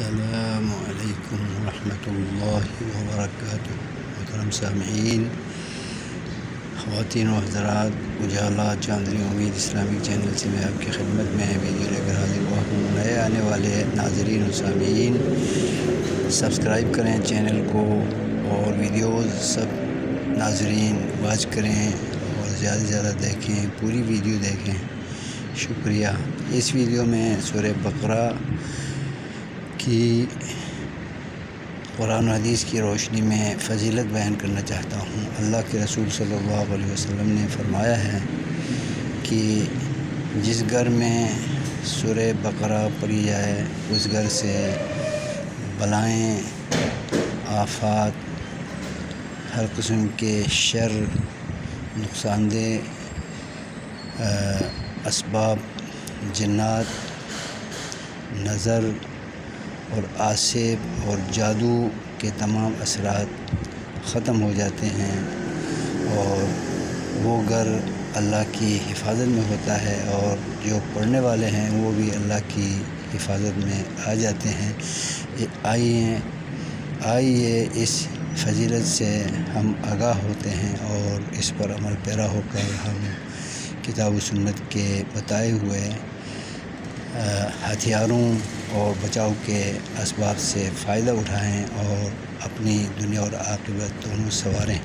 السلام علیکم ورحمۃ اللہ وبرکاتہ۔ محترم سامعین، خواتین و حضرات، اجالا چاندنی امید اسلامک چینل سے میں آپ کی خدمت میں ویڈیو لے کر حاضر ہوا ہوں۔ نئے آنے والے ناظرین و سامعین سبسکرائب کریں چینل کو، اور ویڈیوز سب ناظرین واچ کریں اور زیادہ سے زیادہ دیکھیں، پوری ویڈیو دیکھیں، شکریہ۔ اس ویڈیو میں سورہ بقرہ کی قرآن و حدیث کی روشنی میں فضیلت بیان کرنا چاہتا ہوں۔ اللہ کے رسول صلی اللہ علیہ وسلم نے فرمایا ہے کہ جس گھر میں سورہ بقرہ پڑھی جائے اس گھر سے بلائیں، آفات، ہر قسم کے شر، نقصان دہ اسباب، جنات، نظر اور آسیب اور جادو کے تمام اثرات ختم ہو جاتے ہیں، اور وہ گھر اللہ کی حفاظت میں ہوتا ہے، اور جو پڑھنے والے ہیں وہ بھی اللہ کی حفاظت میں آ جاتے ہیں۔ آئیے اس فضیلت سے ہم آگاہ ہوتے ہیں اور اس پر عمل پیرا ہو کر ہم کتاب و سنت کے بتائے ہوئے ہتھیاروں اور بچاؤ کے اسباب سے فائدہ اٹھائیں اور اپنی دنیا اور عاقبت دونوں سنواریں۔